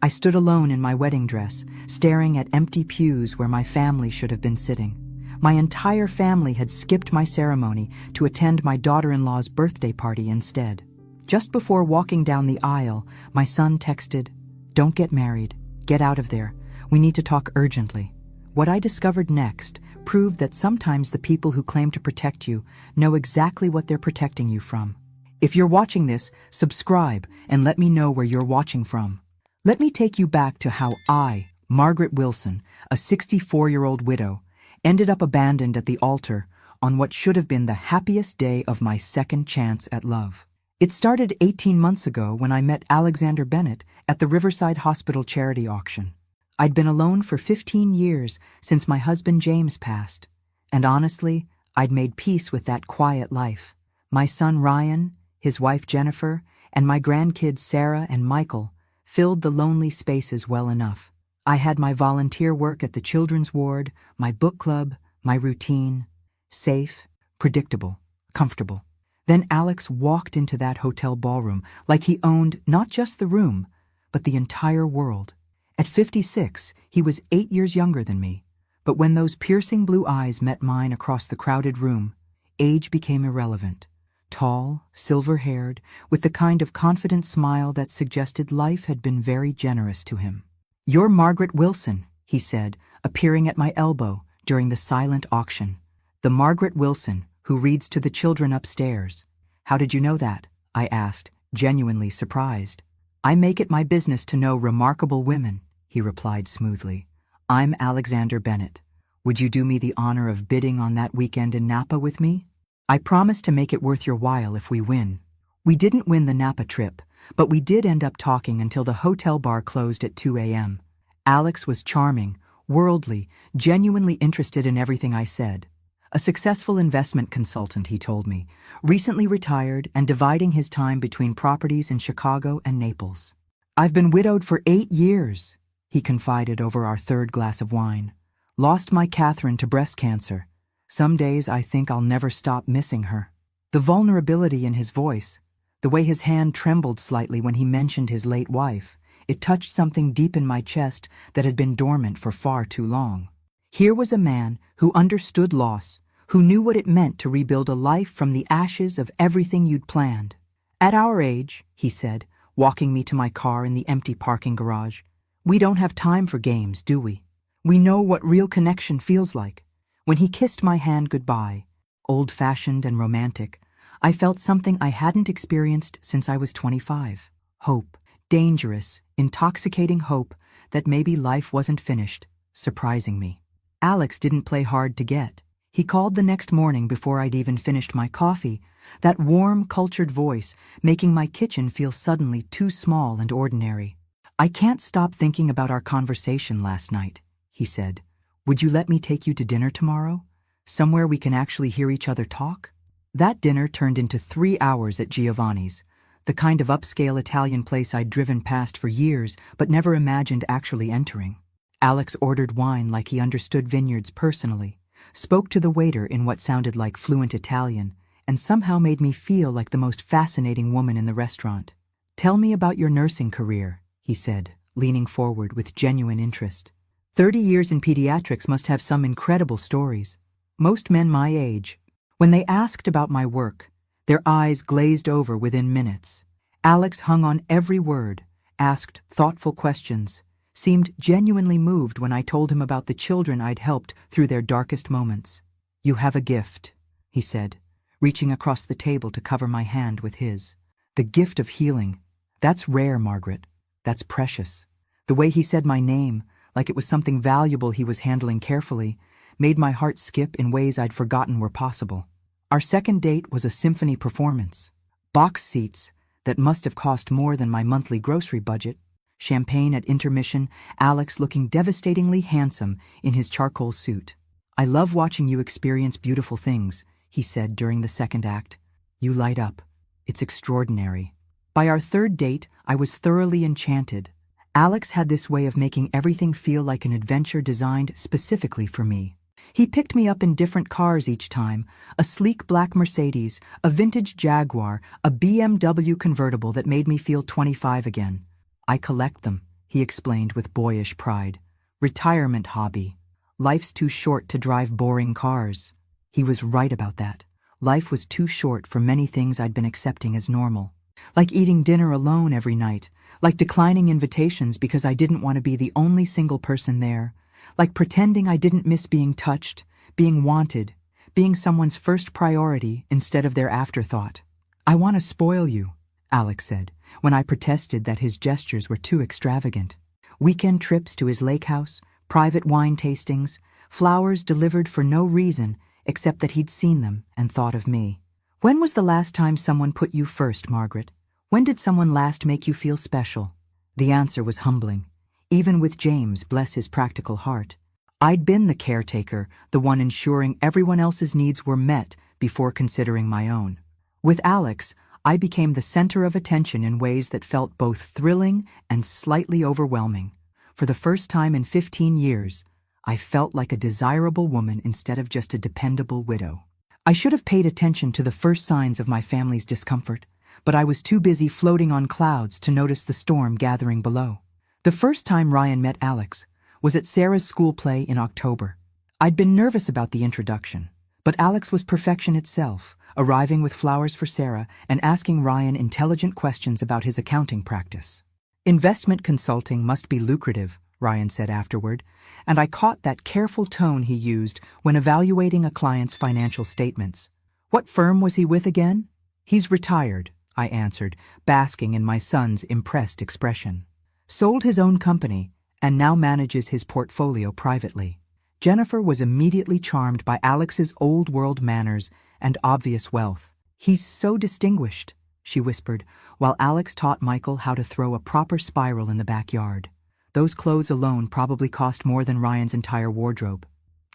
I stood alone in my wedding dress, staring at empty pews where my family should have been sitting. My entire family had skipped my ceremony to attend my daughter-in-law's birthday party instead. Just before walking down the aisle, my son texted, "Don't get married. Get out of there. We need to talk urgently." What I discovered next proved that sometimes the people who claim to protect you know exactly what they're protecting you from. If you're watching this, subscribe and let me know where you're watching from. Let me take you back to how I, Margaret Wilson, a 64-year-old widow, ended up abandoned at the altar on what should have been the happiest day of my second chance at love. It started 18 months ago when I met Alexander Bennett at the Riverside Hospital charity auction. I'd been alone for 15 years since my husband James passed, and honestly, I'd made peace with that quiet life. My son Ryan, his wife Jennifer, and my grandkids Sarah and Michael filled the lonely spaces well enough. I had my volunteer work at the children's ward, my book club, my routine. Safe, predictable, comfortable. Then Alex walked into that hotel ballroom like he owned not just the room, but the entire world. At 56, he was 8 years younger than me, but when those piercing blue eyes met mine across the crowded room, age became irrelevant. Tall, silver-haired, with the kind of confident smile that suggested life had been very generous to him. "You're Margaret Wilson," he said, appearing at my elbow during the silent auction. "The Margaret Wilson who reads to the children upstairs." "How did you know that?" I asked, genuinely surprised. "I make it my business to know remarkable women," he replied smoothly. "I'm Alexander Bennett. Would you do me the honor of bidding on that weekend in Napa with me? I promise to make it worth your while if we win." We didn't win the Napa trip, but we did end up talking until the hotel bar closed at 2 a.m. Alex was charming, worldly, genuinely interested in everything I said. A successful investment consultant, he told me, recently retired and dividing his time between properties in Chicago and Naples. "I've been widowed for 8 years, he confided over our third glass of wine. "Lost my Catherine to breast cancer. Some days I think I'll never stop missing her." The vulnerability in his voice, the way his hand trembled slightly when he mentioned his late wife, it touched something deep in my chest that had been dormant for far too long. Here was a man who understood loss, who knew what it meant to rebuild a life from the ashes of everything you'd planned. "At our age," he said, walking me to my car in the empty parking garage, "we don't have time for games, do we? We know what real connection feels like." When he kissed my hand goodbye, old-fashioned and romantic, I felt something I hadn't experienced since I was 25. Hope. Dangerous, intoxicating hope that maybe life wasn't finished, surprising me. Alex didn't play hard to get. He called the next morning before I'd even finished my coffee, that warm, cultured voice making my kitchen feel suddenly too small and ordinary. "I can't stop thinking about our conversation last night," he said. "Would you let me take you to dinner tomorrow? Somewhere we can actually hear each other talk?" That dinner turned into 3 hours at Giovanni's, the kind of upscale Italian place I'd driven past for years but never imagined actually entering. Alex ordered wine like he understood vineyards personally, spoke to the waiter in what sounded like fluent Italian, and somehow made me feel like the most fascinating woman in the restaurant. "Tell me about your nursing career," he said, leaning forward with genuine interest. 30 years in pediatrics must have some incredible stories. Most men my age, when they asked about my work, their eyes glazed over within minutes. Alex hung on every word, asked thoughtful questions, seemed genuinely moved when I told him about the children I'd helped through their darkest moments. "You have a gift," he said, reaching across the table to cover my hand with his. "The gift of healing. That's rare, Margaret. That's precious." The way he said my name, like it was something valuable he was handling carefully, made my heart skip in ways I'd forgotten were possible. Our second date was a symphony performance. Box seats that must have cost more than my monthly grocery budget, champagne at intermission, Alex looking devastatingly handsome in his charcoal suit. "I love watching you experience beautiful things," he said during the second act. "You light up. It's extraordinary." By our third date, I was thoroughly enchanted. Alex had this way of making everything feel like an adventure designed specifically for me. He picked me up in different cars each time, a sleek black Mercedes, a vintage Jaguar, a BMW convertible that made me feel 25 again. "I collect them," he explained with boyish pride. Retirement hobby. Life's too short to drive boring cars. He was right about that. Life was too short for many things I'd been accepting as normal. Like eating dinner alone every night, like declining invitations because I didn't want to be the only single person there, like pretending I didn't miss being touched, being wanted, being someone's first priority instead of their afterthought. "I want to spoil you," Alex said, when I protested that his gestures were too extravagant. Weekend trips to his lake house, private wine tastings, flowers delivered for no reason except that he'd seen them and thought of me. "When was the last time someone put you first, Margaret? When did someone last make you feel special?" The answer was humbling, even with James, bless his practical heart. I'd been the caretaker, the one ensuring everyone else's needs were met before considering my own. With Alex, I became the center of attention in ways that felt both thrilling and slightly overwhelming. For the first time in 15 years, I felt like a desirable woman instead of just a dependable widow. I should have paid attention to the first signs of my family's discomfort, but I was too busy floating on clouds to notice the storm gathering below. The first time Ryan met Alex was at Sarah's school play in October. I'd been nervous about the introduction, but Alex was perfection itself, arriving with flowers for Sarah and asking Ryan intelligent questions about his accounting practice. "Investment consulting must be lucrative," Ryan said afterward, and I caught that careful tone he used when evaluating a client's financial statements. "What firm was he with again?" "He's retired," I answered, basking in my son's impressed expression. "Sold his own company and now manages his portfolio privately." Jennifer was immediately charmed by Alex's old-world manners and obvious wealth. "He's so distinguished," she whispered, while Alex taught Michael how to throw a proper spiral in the backyard. Those clothes alone probably cost more than Ryan's entire wardrobe.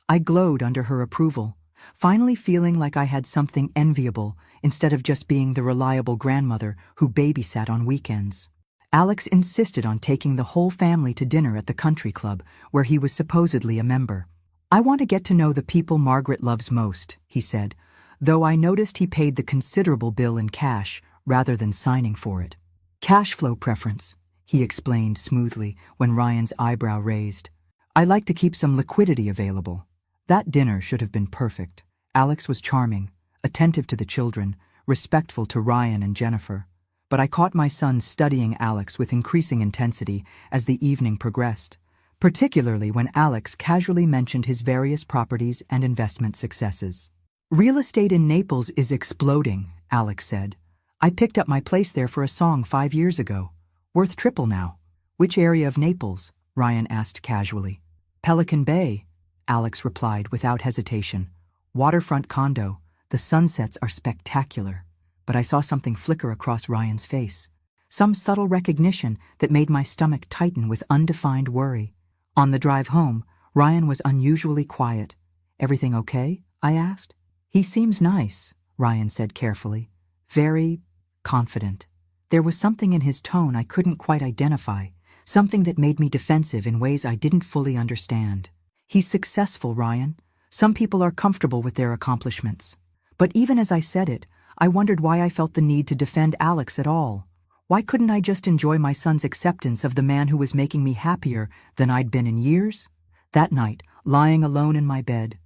I glowed under her approval, finally feeling like I had something enviable instead of just being the reliable grandmother who babysat on weekends. Alex insisted on taking the whole family to dinner at the country club, where he was supposedly a member. "I want to get to know the people Margaret loves most," he said, though I noticed he paid the considerable bill in cash rather than signing for it. "Cash flow preference," he explained smoothly when Ryan's eyebrow raised. "I like to keep some liquidity available." That dinner should have been perfect. Alex was charming, attentive to the children, respectful to Ryan and Jennifer. But I caught my son studying Alex with increasing intensity as the evening progressed, particularly when Alex casually mentioned his various properties and investment successes. "Real estate in Naples is exploding," Alex said. "I picked up my place there for a song 5 years ago. Worth triple now." "Which area of Naples?" Ryan asked casually. "Pelican Bay," Alex replied without hesitation. "Waterfront condo. The sunsets are spectacular." But I saw something flicker across Ryan's face. Some subtle recognition that made my stomach tighten with undefined worry. On the drive home, Ryan was unusually quiet. "Everything okay?" I asked. "He seems nice," Ryan said carefully. "Very confident." There was something in his tone I couldn't quite identify, something that made me defensive in ways I didn't fully understand. "He's successful, Ryan. Some people are comfortable with their accomplishments." But even as I said it, I wondered why I felt the need to defend Alex at all. Why couldn't I just enjoy my son's acceptance of the man who was making me happier than I'd been in years? That night, lying alone in my bed,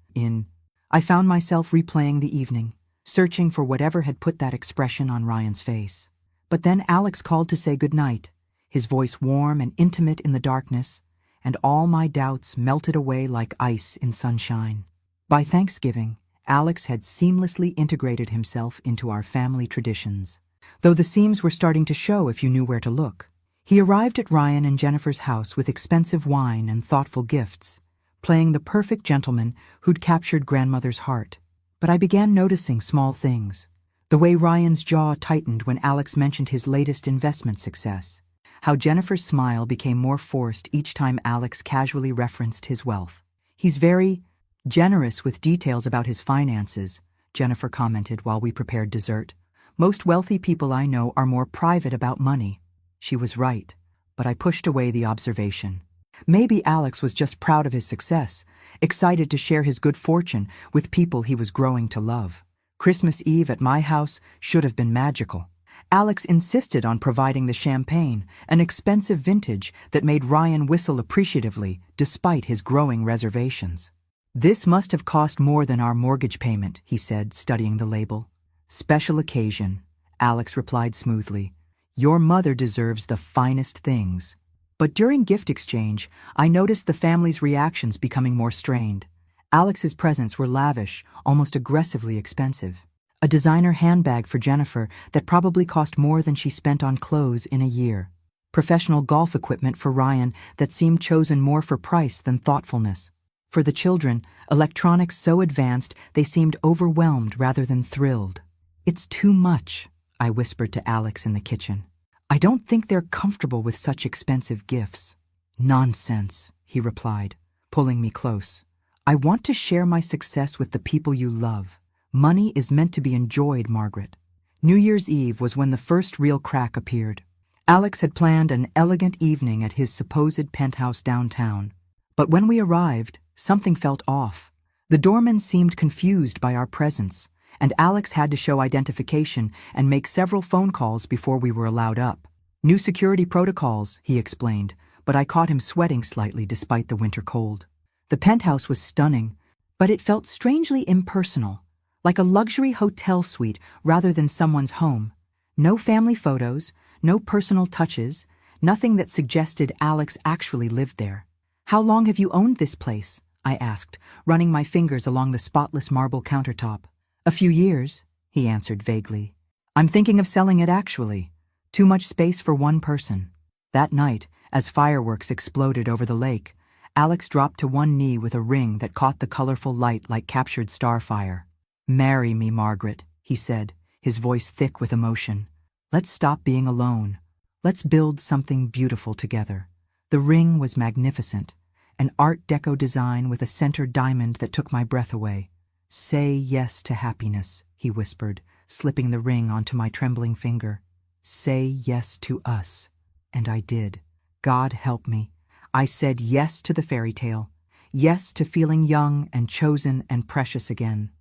I found myself replaying the evening, searching for whatever had put that expression on Ryan's face. But then Alex called to say goodnight, his voice warm and intimate in the darkness, and all my doubts melted away like ice in sunshine. By Thanksgiving, Alex had seamlessly integrated himself into our family traditions, though the seams were starting to show if you knew where to look. He arrived at Ryan and Jennifer's house with expensive wine and thoughtful gifts, playing the perfect gentleman who'd captured grandmother's heart. But I began noticing small things. The way Ryan's jaw tightened when Alex mentioned his latest investment success. How Jennifer's smile became more forced each time Alex casually referenced his wealth. "He's very generous with details about his finances," Jennifer commented while we prepared dessert. "Most wealthy people I know are more private about money." She was right, but I pushed away the observation. Maybe Alex was just proud of his success, excited to share his good fortune with people he was growing to love. Christmas Eve at my house should have been magical. Alex insisted on providing the champagne, an expensive vintage that made Ryan whistle appreciatively despite his growing reservations. "This must have cost more than our mortgage payment," he said, studying the label. "Special occasion," Alex replied smoothly. "Your mother deserves the finest things." But during gift exchange, I noticed the family's reactions becoming more strained. Alex's presents were lavish, almost aggressively expensive. A designer handbag for Jennifer that probably cost more than she spent on clothes in a year. Professional golf equipment for Ryan that seemed chosen more for price than thoughtfulness. For the children, electronics so advanced they seemed overwhelmed rather than thrilled. "It's too much," I whispered to Alex in the kitchen. "I don't think they're comfortable with such expensive gifts." "Nonsense," he replied, pulling me close. "I want to share my success with the people you love. Money is meant to be enjoyed, Margaret." New Year's Eve was when the first real crack appeared. Alex had planned an elegant evening at his supposed penthouse downtown. But when we arrived, something felt off. The doorman seemed confused by our presence, and Alex had to show identification and make several phone calls before we were allowed up. "New security protocols," he explained, but I caught him sweating slightly despite the winter cold. The penthouse was stunning, but it felt strangely impersonal, like a luxury hotel suite rather than someone's home. No family photos, no personal touches, nothing that suggested Alex actually lived there. "How long have you owned this place?" I asked, running my fingers along the spotless marble countertop. "A few years," he answered vaguely. "I'm thinking of selling it actually. Too much space for one person." That night, as fireworks exploded over the lake, Alex dropped to one knee with a ring that caught the colorful light like captured starfire. "Marry me, Margaret," he said, his voice thick with emotion. "Let's stop being alone. Let's build something beautiful together." The ring was magnificent, an Art Deco design with a center diamond that took my breath away. "Say yes to happiness," he whispered, slipping the ring onto my trembling finger. "Say yes to us." And I did. God help me. I said yes to the fairy tale. Yes to feeling young and chosen and precious again.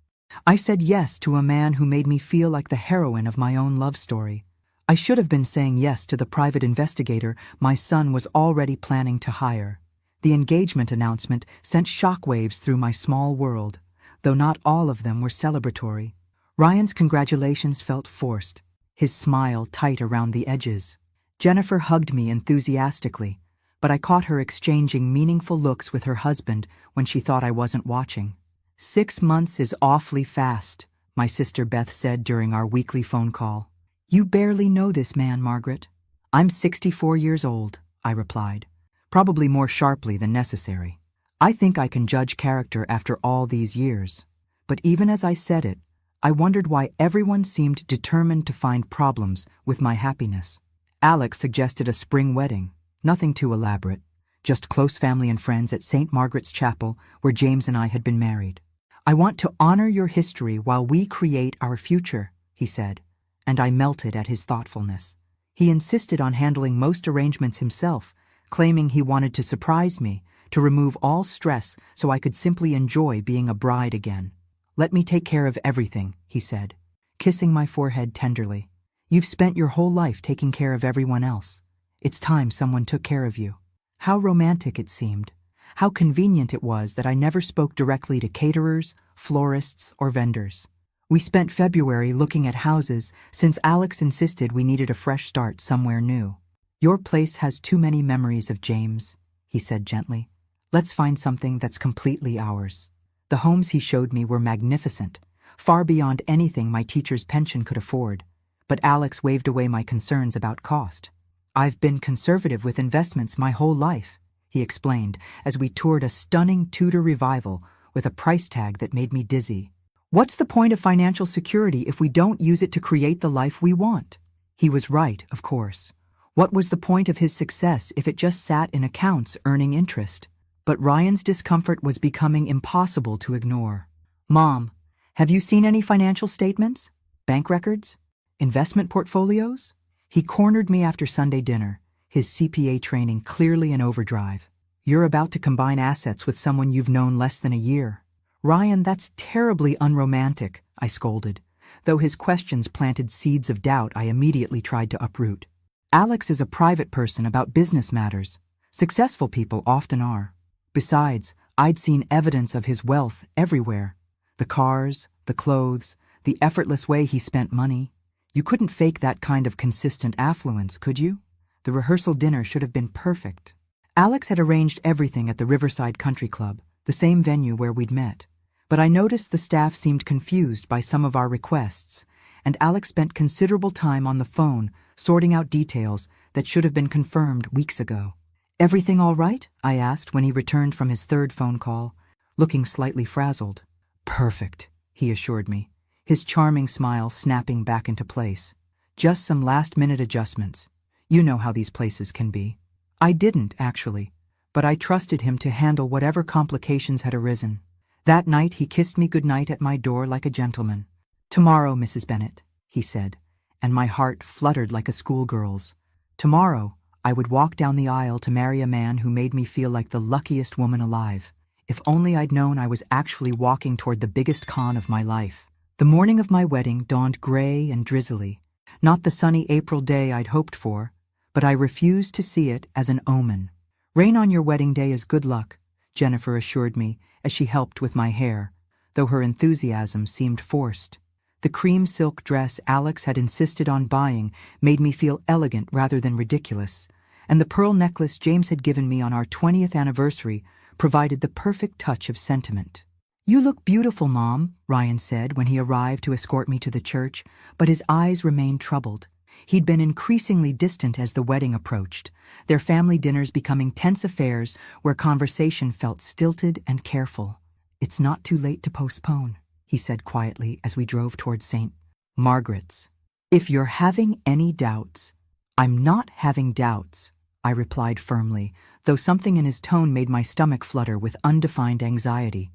I said yes to a man who made me feel like the heroine of my own love story. I should have been saying yes to the private investigator my son was already planning to hire. The engagement announcement sent shockwaves through my small world, though not all of them were celebratory. Ryan's congratulations felt forced, his smile tight around the edges. Jennifer hugged me enthusiastically, but I caught her exchanging meaningful looks with her husband when she thought I wasn't watching. "6 months is awfully fast," my sister Beth said during our weekly phone call. "You barely know this man, Margaret." "I'm 64 years old," I replied, probably more sharply than necessary. I think I can judge character after all these years. But even as I said it, I wondered why everyone seemed determined to find problems with my happiness. Alex suggested a spring wedding, nothing too elaborate, just close family and friends at St. Margaret's Chapel where James and I had been married. "I want to honor your history while we create our future," he said, and I melted at his thoughtfulness. He insisted on handling most arrangements himself, claiming he wanted to surprise me, to remove all stress so I could simply enjoy being a bride again. "Let me take care of everything," he said, kissing my forehead tenderly. "You've spent your whole life taking care of everyone else. It's time someone took care of you." How romantic it seemed. How convenient it was that I never spoke directly to caterers, florists, or vendors. We spent February looking at houses since Alex insisted we needed a fresh start somewhere new. "Your place has too many memories of James," he said gently. "Let's find something that's completely ours." The homes he showed me were magnificent, far beyond anything my teacher's pension could afford. But Alex waved away my concerns about cost. "I've been conservative with investments my whole life," he explained as we toured a stunning Tudor revival with a price tag that made me dizzy. "What's the point of financial security if we don't use it to create the life we want?" He was right, of course. What was the point of his success if it just sat in accounts earning interest? But Ryan's discomfort was becoming impossible to ignore. "Mom, have you seen any financial statements? Bank records? Investment portfolios?" He cornered me after Sunday dinner, his CPA training clearly in overdrive. "You're about to combine assets with someone you've known less than a year." "Ryan, that's terribly unromantic," I scolded. Though his questions planted seeds of doubt I immediately tried to uproot. Alex is a private person about business matters. Successful people often are. Besides, I'd seen evidence of his wealth everywhere. The cars, the clothes, the effortless way he spent money. You couldn't fake that kind of consistent affluence, could you? The rehearsal dinner should have been perfect. Alex had arranged everything at the Riverside Country Club, the same venue where we'd met. But I noticed the staff seemed confused by some of our requests, and Alex spent considerable time on the phone sorting out details that should have been confirmed weeks ago. "Everything all right?" I asked when he returned from his third phone call, looking slightly frazzled. "Perfect," he assured me, his charming smile snapping back into place. "Just some last-minute adjustments. You know how these places can be." I didn't, actually, but I trusted him to handle whatever complications had arisen. That night he kissed me goodnight at my door like a gentleman. "Tomorrow, Mrs. Bennet," he said, and my heart fluttered like a schoolgirl's. Tomorrow, I would walk down the aisle to marry a man who made me feel like the luckiest woman alive. If only I'd known I was actually walking toward the biggest con of my life. The morning of my wedding dawned gray and drizzly, not the sunny April day I'd hoped for, but I refused to see it as an omen. "Rain on your wedding day is good luck," Jennifer assured me as she helped with my hair, though her enthusiasm seemed forced. The cream silk dress Alex had insisted on buying made me feel elegant rather than ridiculous, and the pearl necklace James had given me on our 20th anniversary provided the perfect touch of sentiment. "You look beautiful, Mom," Ryan said when he arrived to escort me to the church, but his eyes remained troubled. He'd been increasingly distant as the wedding approached, their family dinners becoming tense affairs where conversation felt stilted and careful. "It's not too late to postpone," he said quietly as we drove toward St. Margaret's. "If you're having any doubts—" "I'm not having doubts," I replied firmly, though something in his tone made my stomach flutter with undefined anxiety.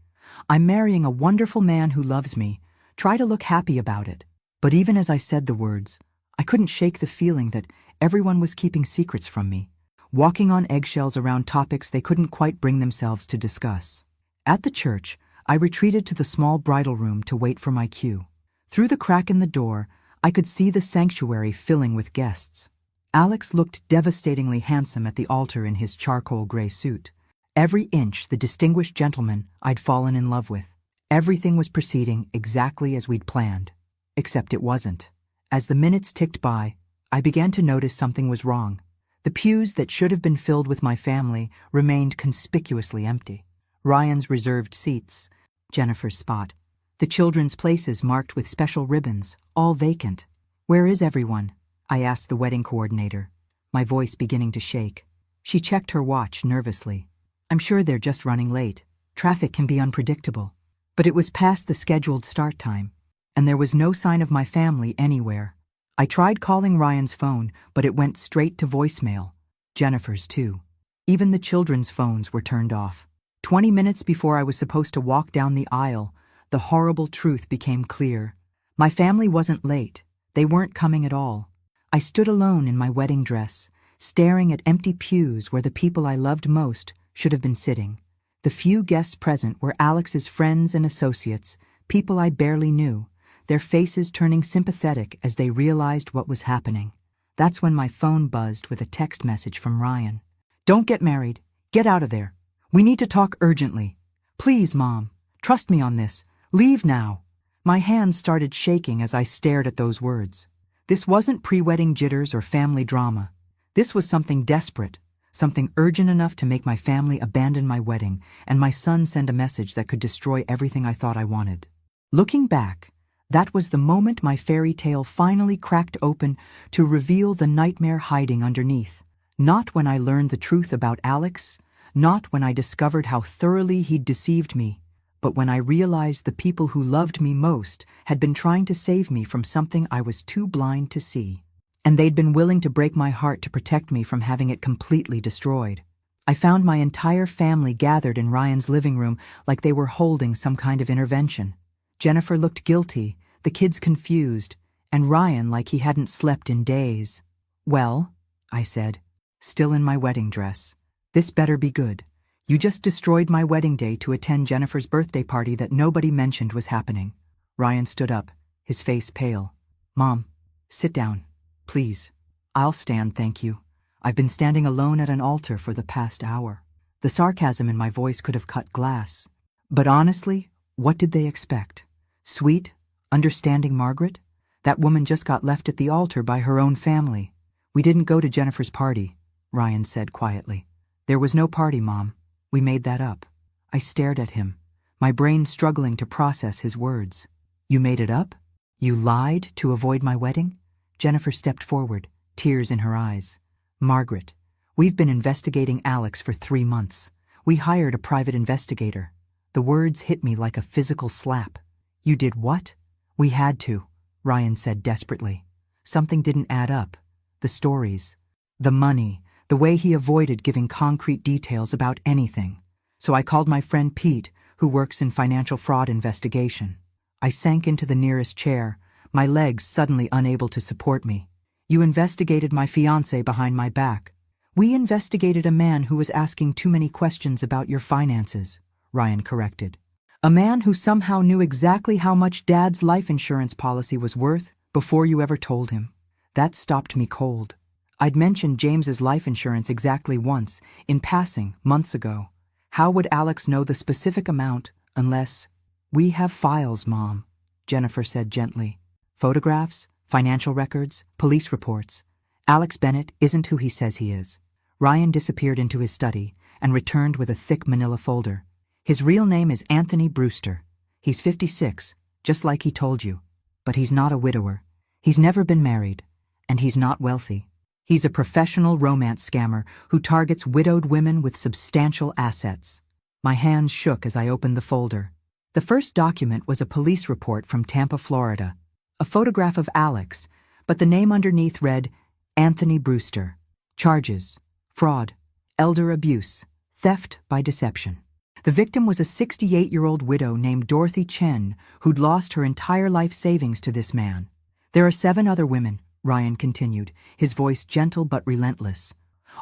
"I'm marrying a wonderful man who loves me. Try to look happy about it." But even as I said the words, I couldn't shake the feeling that everyone was keeping secrets from me, walking on eggshells around topics they couldn't quite bring themselves to discuss. At the church, I retreated to the small bridal room to wait for my cue. Through the crack in the door, I could see the sanctuary filling with guests. Alex looked devastatingly handsome at the altar in his charcoal gray suit. Every inch the distinguished gentleman I'd fallen in love with. Everything was proceeding exactly as we'd planned. Except it wasn't. As the minutes ticked by, I began to notice something was wrong. The pews that should have been filled with my family remained conspicuously empty. Ryan's reserved seats, Jennifer's spot, the children's places marked with special ribbons, all vacant. "Where is everyone?" I asked the wedding coordinator, my voice beginning to shake. She checked her watch nervously. "I'm sure they're just running late. Traffic can be unpredictable." But it was past the scheduled start time, and there was no sign of my family anywhere. I tried calling Ryan's phone, but it went straight to voicemail. Jennifer's too. Even the children's phones were turned off. 20 minutes before I was supposed to walk down the aisle, the horrible truth became clear. My family wasn't late. They weren't coming at all. I stood alone in my wedding dress, staring at empty pews where the people I loved most should have been sitting. The few guests present were Alex's friends and associates, people I barely knew, their faces turning sympathetic as they realized what was happening. That's when my phone buzzed with a text message from Ryan. "Don't get married. Get out of there. We need to talk urgently. Please, Mom. Trust me on this. Leave now." My hands started shaking as I stared at those words. This wasn't pre-wedding jitters or family drama. This was something desperate, something urgent enough to make my family abandon my wedding and my son send a message that could destroy everything I thought I wanted. Looking back, that was the moment my fairy tale finally cracked open to reveal the nightmare hiding underneath. Not when I learned the truth about Alex, not when I discovered how thoroughly he'd deceived me, but when I realized the people who loved me most had been trying to save me from something I was too blind to see. And they'd been willing to break my heart to protect me from having it completely destroyed. I found my entire family gathered in Ryan's living room like they were holding some kind of intervention. Jennifer looked guilty, the kids confused, and Ryan like he hadn't slept in days. "Well," I said, still in my wedding dress, "this better be good. You just destroyed my wedding day to attend Jennifer's birthday party that nobody mentioned was happening." Ryan stood up, his face pale. "Mom, sit down, please." "I'll stand, thank you. I've been standing alone at an altar for the past hour." The sarcasm in my voice could have cut glass. But honestly, what did they expect? Sweet, understanding Margaret? That woman just got left at the altar by her own family. "We didn't go to Jennifer's party," Ryan said quietly. "There was no party, Mom. We made that up." I stared at him, my brain struggling to process his words. "You made it up? You lied to avoid my wedding?" Jennifer stepped forward, tears in her eyes. "Margaret, we've been investigating Alex for 3 months. We hired a private investigator." The words hit me like a physical slap. "You did what?" "We had to," Ryan said desperately. Something didn't add up. The stories, the money, the way he avoided giving concrete details about anything. So I called my friend Pete, who works in financial fraud investigation. I sank into the nearest chair, my legs suddenly unable to support me. "You investigated my fiancé behind my back." "We investigated a man who was asking too many questions about your finances," Ryan corrected. "A man who somehow knew exactly how much Dad's life insurance policy was worth before you ever told him." That stopped me cold. I'd mentioned James's life insurance exactly once, in passing, months ago. How would Alex know the specific amount unless— "We have files, Mom," Jennifer said gently. "Photographs, financial records, police reports. Alex Bennett isn't who he says he is." Ryan disappeared into his study and returned with a thick manila folder. "His real name is Anthony Brewster. He's 56, just like he told you. But he's not a widower. He's never been married. And he's not wealthy. He's a professional romance scammer who targets widowed women with substantial assets." My hands shook as I opened the folder. The first document was a police report from Tampa, Florida. A photograph of Alex, but the name underneath read, Anthony Brewster. Charges: fraud, elder abuse, theft by deception. The victim was a 68-year-old widow named Dorothy Chen who'd lost her entire life savings to this man. "There are 7 other women," Ryan continued, his voice gentle but relentless.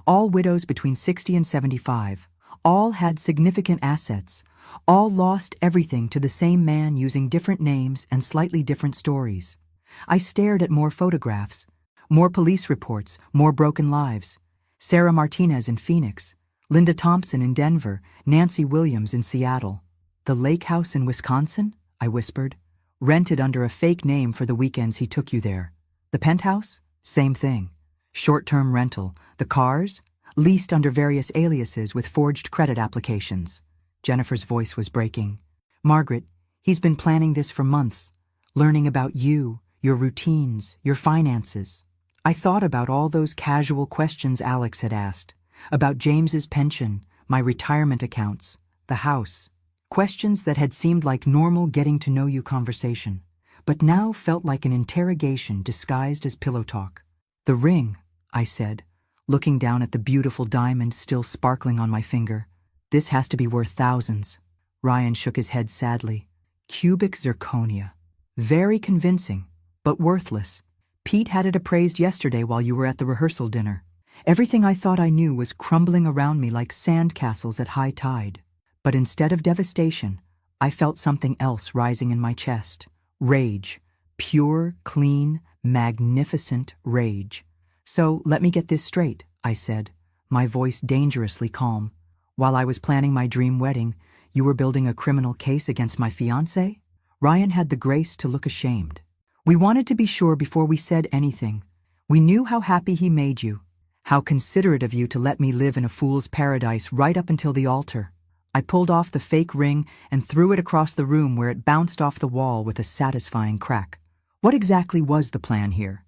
"All widows between 60 and 75. All had significant assets. All lost everything to the same man using different names and slightly different stories." I stared at more photographs, more police reports, more broken lives. Sarah Martinez in Phoenix, Linda Thompson in Denver, Nancy Williams in Seattle. "The lake house in Wisconsin?" I whispered. "Rented under a fake name for the weekends he took you there. The penthouse? Same thing. Short-term rental. The cars? Leased under various aliases with forged credit applications." Jennifer's voice was breaking. "Margaret, he's been planning this for months, learning about you, your routines, your finances." I thought about all those casual questions Alex had asked, about James's pension, my retirement accounts, the house. Questions that had seemed like normal getting-to-know-you conversation, but now felt like an interrogation disguised as pillow talk. "The ring," I said, looking down at the beautiful diamond still sparkling on my finger. "This has to be worth thousands." Ryan shook his head sadly. "Cubic zirconia. Very convincing, but worthless. Pete had it appraised yesterday while you were at the rehearsal dinner. Everything I thought I knew was crumbling around me like sand castles at high tide. But instead of devastation, I felt something else rising in my chest. Rage. Pure, clean, magnificent rage. "So, let me get this straight," I said, my voice dangerously calm. "While I was planning my dream wedding, you were building a criminal case against my fiancé?" Ryan had the grace to look ashamed. "We wanted to be sure before we said anything. We knew how happy he made you. How considerate of you to let me live in a fool's paradise right up until the altar." I pulled off the fake ring and threw it across the room where it bounced off the wall with a satisfying crack. What exactly was the plan here?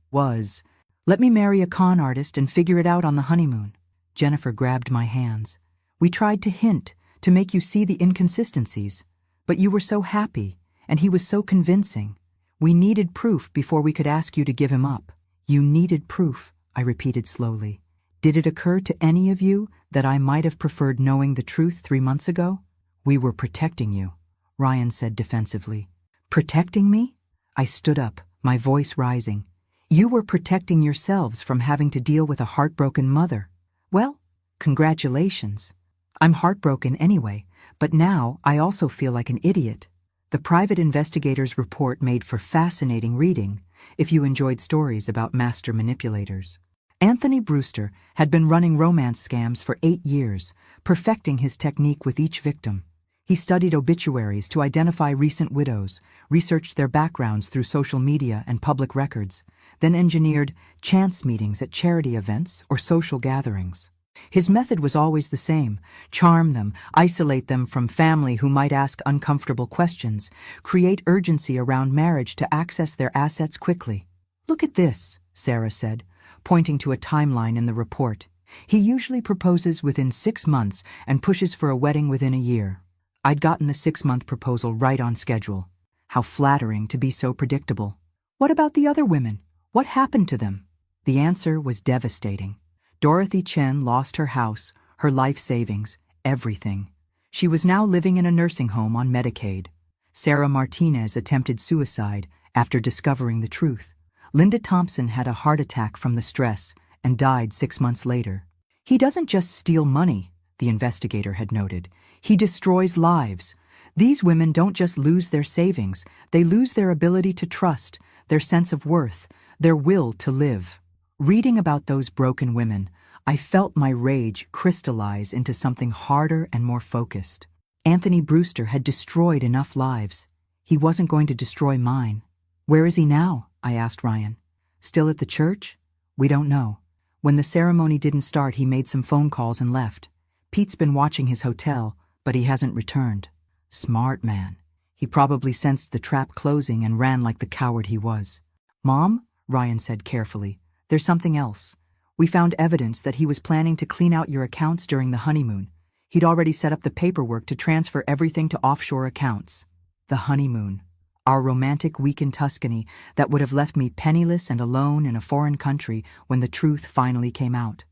Let me marry a con artist and figure it out on the honeymoon." Jennifer grabbed my hands. "We tried to hint, to make you see the inconsistencies. But you were so happy, and he was so convincing. We needed proof before we could ask you to give him up." "You needed proof," I repeated slowly. "Did it occur to any of you that I might have preferred knowing the truth 3 months ago?" "We were protecting you," Ryan said defensively. "Protecting me?" I stood up, my voice rising. "You were protecting yourselves from having to deal with a heartbroken mother. Well, congratulations. I'm heartbroken anyway, but now I also feel like an idiot." The private investigator's report made for fascinating reading if you enjoyed stories about master manipulators. Anthony Brewster had been running romance scams for 8 years, perfecting his technique with each victim. He studied obituaries to identify recent widows, researched their backgrounds through social media and public records, then engineered chance meetings at charity events or social gatherings. His method was always the same: charm them, isolate them from family who might ask uncomfortable questions, create urgency around marriage to access their assets quickly. "Look at this," Sarah said, pointing to a timeline in the report. "He usually proposes within 6 months and pushes for a wedding within a year." I'd gotten the 6-month proposal right on schedule. How flattering to be so predictable. What about the other women? What happened to them? The answer was devastating. Dorothy Chen lost her house, her life savings, everything. She was now living in a nursing home on Medicaid. Sarah Martinez attempted suicide after discovering the truth. Linda Thompson had a heart attack from the stress and died 6 months later. "He doesn't just steal money," the investigator had noted. "He destroys lives. These women don't just lose their savings, they lose their ability to trust, their sense of worth, their will to live." Reading about those broken women, I felt my rage crystallize into something harder and more focused. Anthony Brewster had destroyed enough lives. He wasn't going to destroy mine. "Where is he now?" I asked Ryan. "Still at the church?" "We don't know. When the ceremony didn't start, he made some phone calls and left. Pete's been watching his hotel, but he hasn't returned." Smart man. He probably sensed the trap closing and ran like the coward he was. "Mom," Ryan said carefully, "there's something else. We found evidence that he was planning to clean out your accounts during the honeymoon. He'd already set up the paperwork to transfer everything to offshore accounts." The honeymoon. Our romantic week in Tuscany that would have left me penniless and alone in a foreign country when the truth finally came out.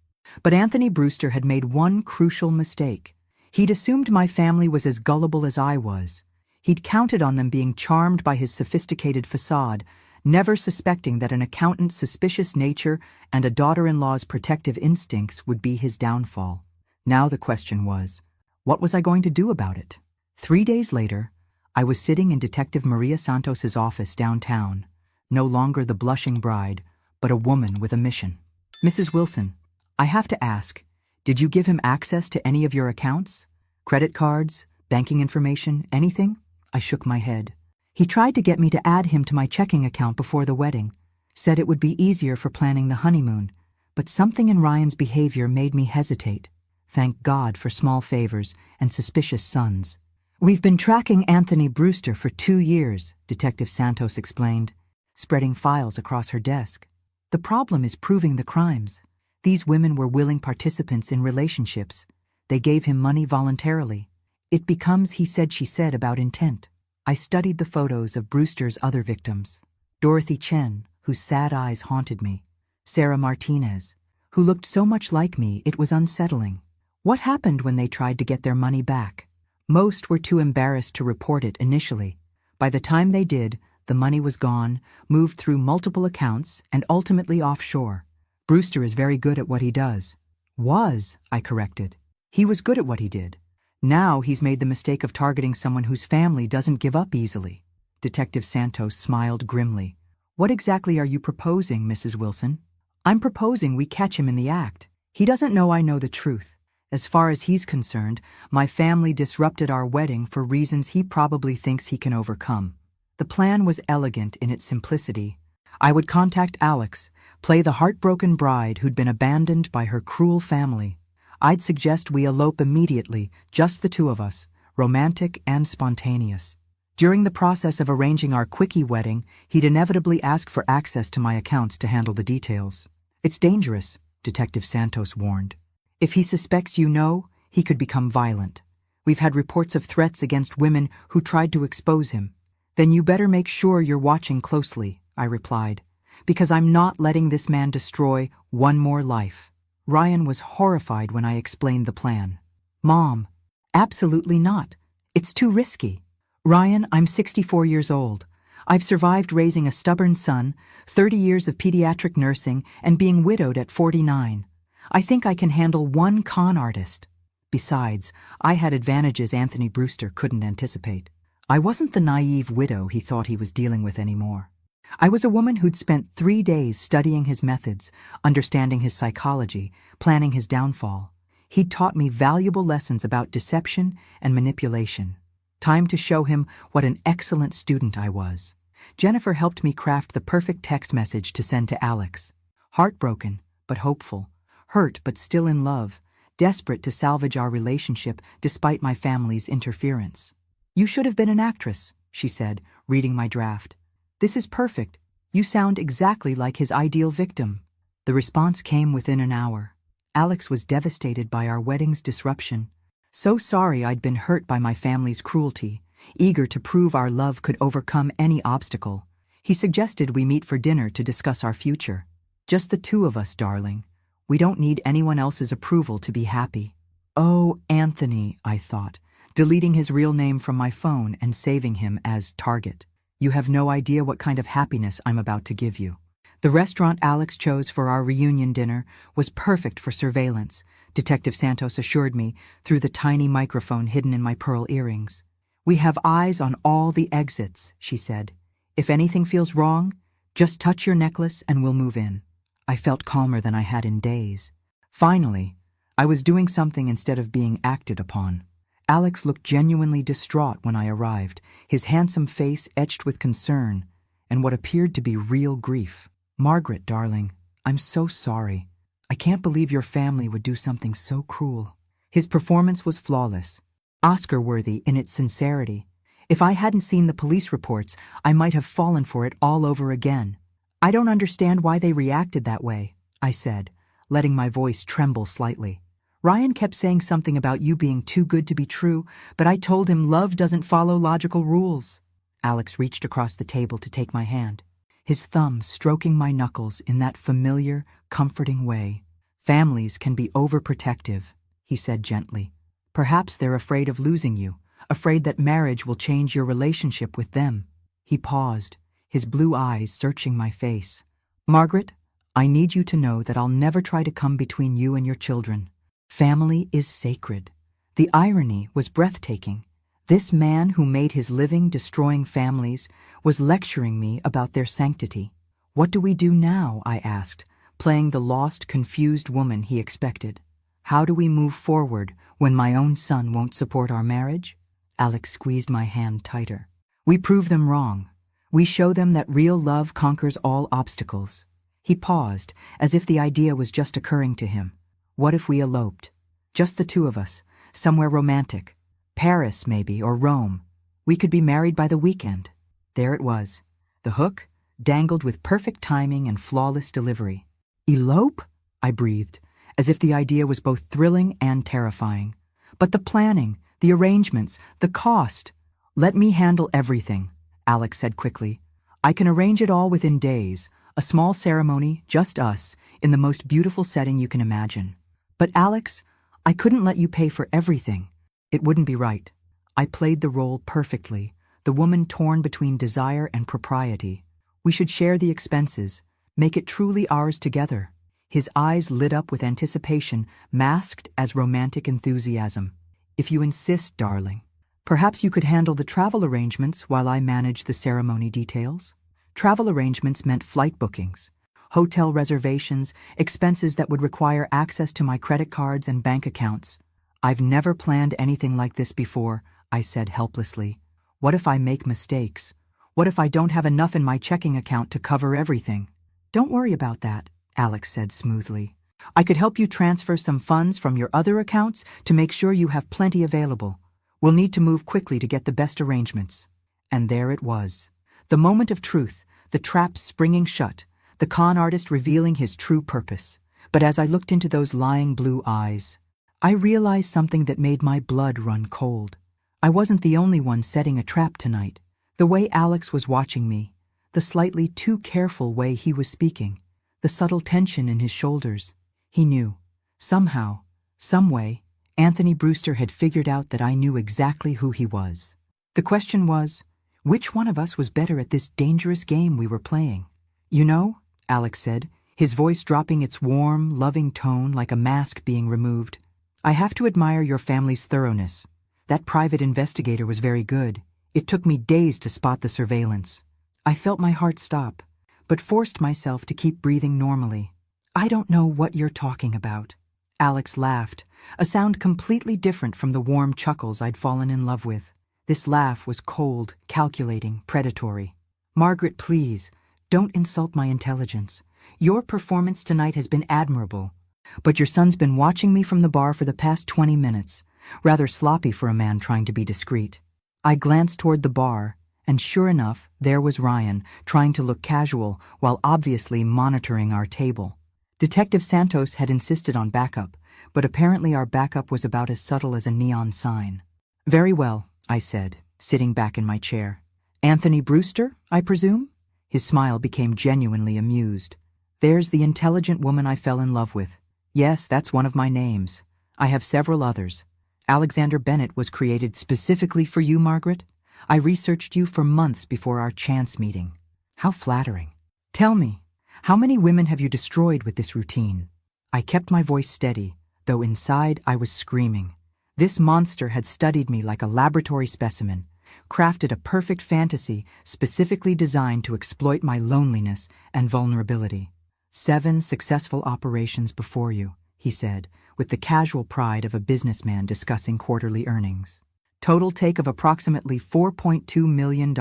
But Anthony Brewster had made one crucial mistake. He'd assumed my family was as gullible as I was. He'd counted on them being charmed by his sophisticated facade, never suspecting that an accountant's suspicious nature and a daughter-in-law's protective instincts would be his downfall. Now the question was, what was I going to do about it? 3 days later, I was sitting in Detective Maria Santos's office downtown, no longer the blushing bride, but a woman with a mission. "Mrs. Wilson, I have to ask, did you give him access to any of your accounts? Credit cards, banking information, anything?" I shook my head. "He tried to get me to add him to my checking account before the wedding, said it would be easier for planning the honeymoon, but something in Ryan's behavior made me hesitate. Thank God for small favors and suspicious sons." "We've been tracking Anthony Brewster for 2 years, Detective Santos explained, spreading files across her desk. "The problem is proving the crimes. These women were willing participants in relationships. They gave him money voluntarily. It becomes he said she said about intent." I studied the photos of Brewster's other victims. Dorothy Chen, whose sad eyes haunted me. Sarah Martinez, who looked so much like me it was unsettling. What happened when they tried to get their money back? Most were too embarrassed to report it initially. By the time they did, the money was gone, moved through multiple accounts, and ultimately offshore. Brewster is very good at what he does. "Was," I corrected. "He was good at what he did. Now he's made the mistake of targeting someone whose family doesn't give up easily." Detective Santos smiled grimly. "What exactly are you proposing, Mrs. Wilson?" "I'm proposing we catch him in the act. He doesn't know I know the truth. As far as he's concerned, my family disrupted our wedding for reasons he probably thinks he can overcome." The plan was elegant in its simplicity. I would contact Alex, play the heartbroken bride who'd been abandoned by her cruel family. I'd suggest we elope immediately, just the two of us, romantic and spontaneous. During the process of arranging our quickie wedding, he'd inevitably ask for access to my accounts to handle the details. "It's dangerous," Detective Santos warned. "If he suspects you know, he could become violent. We've had reports of threats against women who tried to expose him." "Then you better make sure you're watching closely," I replied, "because I'm not letting this man destroy one more life." Ryan was horrified when I explained the plan. "Mom, absolutely not. It's too risky. Ryan, I'm 64 years old. I've survived raising a stubborn son, 30 years of pediatric nursing, and being widowed at 49. I think I can handle one con artist. Besides, I had advantages Anthony Brewster couldn't anticipate. I wasn't the naive widow he thought he was dealing with anymore. I was a woman who'd spent 3 days studying his methods, understanding his psychology, planning his downfall. He'd taught me valuable lessons about deception and manipulation. Time to show him what an excellent student I was. Jennifer helped me craft the perfect text message to send to Alex. Heartbroken, but hopeful. Hurt, but still in love. Desperate to salvage our relationship despite my family's interference. "You should have been an actress," she said, reading my draft. "This is perfect. You sound exactly like his ideal victim." The response came within an hour. Alex was devastated by our wedding's disruption. So sorry I'd been hurt by my family's cruelty, eager to prove our love could overcome any obstacle. He suggested we meet for dinner to discuss our future. "Just the two of us, darling. We don't need anyone else's approval to be happy." Oh, Anthony, I thought, deleting his real name from my phone and saving him as Target. "You have no idea what kind of happiness I'm about to give you." The restaurant Alex chose for our reunion dinner was perfect for surveillance, Detective Santos assured me through the tiny microphone hidden in my pearl earrings. "We have eyes on all the exits," she said. "If anything feels wrong, just touch your necklace and we'll move in." I felt calmer than I had in days. Finally, I was doing something instead of being acted upon. Alex looked genuinely distraught when I arrived, his handsome face etched with concern and what appeared to be real grief. "Margaret, darling, I'm so sorry. I can't believe your family would do something so cruel." His performance was flawless, Oscar-worthy in its sincerity. If I hadn't seen the police reports, I might have fallen for it all over again. "I don't understand why they reacted that way," I said, letting my voice tremble slightly. "Ryan kept saying something about you being too good to be true, but I told him love doesn't follow logical rules." Alex reached across the table to take my hand, his thumb stroking my knuckles in that familiar, comforting way. "Families can be overprotective," he said gently. "Perhaps they're afraid of losing you, afraid that marriage will change your relationship with them." He paused, his blue eyes searching my face. "Margaret, I need you to know that I'll never try to come between you and your children. Family is sacred." The irony was breathtaking. This man who made his living destroying families was lecturing me about their sanctity. "What do we do now?" I asked, playing the lost, confused woman he expected. "How do we move forward when my own son won't support our marriage?" Alex squeezed my hand tighter. "We prove them wrong. We show them that real love conquers all obstacles." He paused, as if the idea was just occurring to him. "What if we eloped? Just the two of us, somewhere romantic. Paris, maybe, or Rome. We could be married by the weekend." There it was. The hook, dangled with perfect timing and flawless delivery. "Elope?" I breathed, as if the idea was both thrilling and terrifying. "But the planning, the arrangements, the cost." "Let me handle everything," Alex said quickly. "I can arrange it all within days. A small ceremony, just us, in the most beautiful setting you can imagine." "But Alex, I couldn't let you pay for everything. It wouldn't be right." I played the role perfectly, the woman torn between desire and propriety. "We should share the expenses, make it truly ours together." His eyes lit up with anticipation, masked as romantic enthusiasm. "If you insist, darling. Perhaps you could handle the travel arrangements while I manage the ceremony details." Travel arrangements meant flight bookings, hotel reservations, expenses that would require access to my credit cards and bank accounts. "I've never planned anything like this before," I said helplessly. "What if I make mistakes? What if I don't have enough in my checking account to cover everything?" "Don't worry about that," Alex said smoothly. "I could help you transfer some funds from your other accounts to make sure you have plenty available. We'll need to move quickly to get the best arrangements." And there it was. The moment of truth, the trap springing shut, the con artist revealing his true purpose. But as I looked into those lying blue eyes, I realized something that made my blood run cold. I wasn't the only one setting a trap tonight. The way Alex was watching me, the slightly too careful way he was speaking, the subtle tension in his shoulders. He knew. Somehow, some way, Anthony Brewster had figured out that I knew exactly who he was. The question was, which one of us was better at this dangerous game we were playing? "You know," Alex said, his voice dropping its warm, loving tone like a mask being removed, "I have to admire your family's thoroughness. That private investigator was very good. It took me days to spot the surveillance. I felt my heart stop, but forced myself to keep breathing normally. I don't know what you're talking about. Alex laughed, a sound completely different from the warm chuckles I'd fallen in love with. This laugh was cold, calculating, predatory. Margaret, please, don't insult my intelligence. Your performance tonight has been admirable, but your son's been watching me from the bar for the past 20 minutes, rather sloppy for a man trying to be discreet. I glanced toward the bar, and sure enough, there was Ryan, trying to look casual while obviously monitoring our table. Detective Santos had insisted on backup, but apparently our backup was about as subtle as a neon sign. Very well, I said, sitting back in my chair. Anthony Brewster, I presume? His smile became genuinely amused. There's the intelligent woman I fell in love with. Yes, that's one of my names. I have several others. Alexander Bennett was created specifically for you, Margaret. I researched you for months before our chance meeting. How flattering. Tell me, how many women have you destroyed with this routine? I kept my voice steady, though inside I was screaming. This monster had studied me like a laboratory specimen, crafted a perfect fantasy specifically designed to exploit my loneliness and vulnerability. 7 successful operations before you, he said, with the casual pride of a businessman discussing quarterly earnings. Total take of approximately $4.2 million.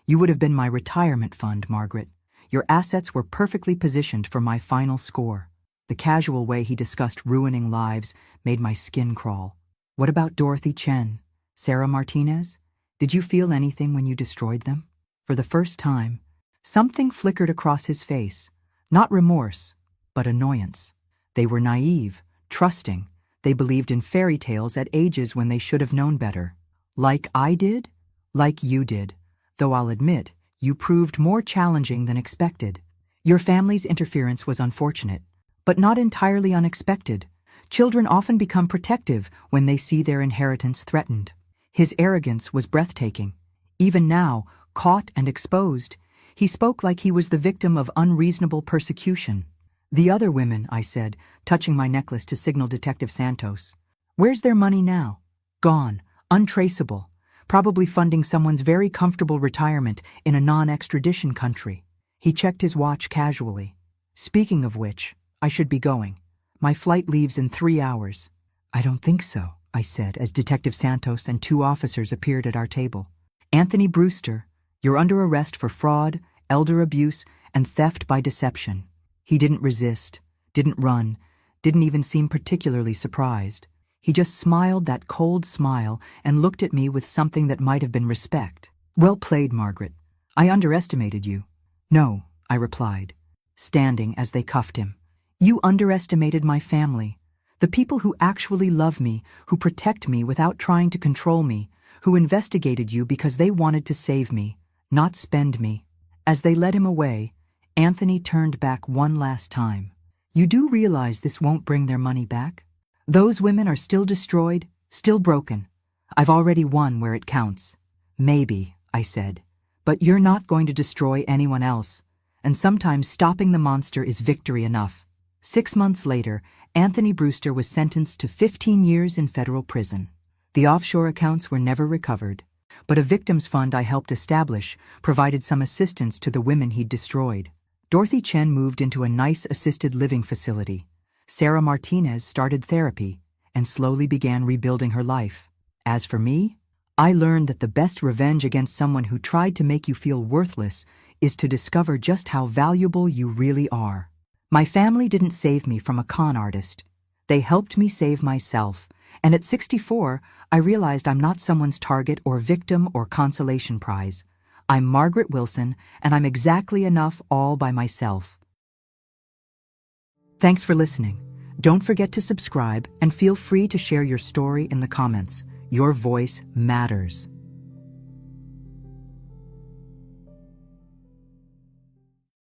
You would have been my retirement fund, Margaret. Your assets were perfectly positioned for my final score. The casual way he discussed ruining lives made my skin crawl. What about Dorothy Chen? Sarah Martinez? Did you feel anything when you destroyed them? For the first time, something flickered across his face. Not remorse, but annoyance. They were naive, trusting. They believed in fairy tales at ages when they should have known better. Like I did? Like you did. Though I'll admit, you proved more challenging than expected. Your family's interference was unfortunate, but not entirely unexpected. Children often become protective when they see their inheritance threatened. His arrogance was breathtaking. Even now, caught and exposed, he spoke like he was the victim of unreasonable persecution. The other women, I said, touching my necklace to signal Detective Santos. Where's their money now? Gone, untraceable, probably funding someone's very comfortable retirement in a non-extradition country. He checked his watch casually. Speaking of which, I should be going. My flight leaves in 3 hours. I don't think so, I said as Detective Santos and 2 officers appeared at our table. Anthony Brewster, you're under arrest for fraud, elder abuse, and theft by deception. He didn't resist, didn't run, didn't even seem particularly surprised. He just smiled that cold smile and looked at me with something that might have been respect. Well played, Margaret. I underestimated you. No, I replied, standing as they cuffed him. You underestimated my family. The people who actually love me, who protect me without trying to control me, who investigated you because they wanted to save me, not spend me. As they led him away, Anthony turned back one last time. You do realize this won't bring their money back? Those women are still destroyed, still broken. I've already won where it counts. Maybe, I said, but you're not going to destroy anyone else. And sometimes stopping the monster is victory enough. 6 months later, Anthony Brewster was sentenced to 15 years in federal prison. The offshore accounts were never recovered, but a victims fund I helped establish provided some assistance to the women he'd destroyed. Dorothy Chen moved into a nice assisted living facility. Sarah Martinez started therapy and slowly began rebuilding her life. As for me, I learned that the best revenge against someone who tried to make you feel worthless is to discover just how valuable you really are. My family didn't save me from a con artist. They helped me save myself, and at 64, I realized I'm not someone's target or victim or consolation prize. I'm Margaret Wilson, and I'm exactly enough all by myself. Thanks for listening. Don't forget to subscribe and feel free to share your story in the comments. Your voice matters.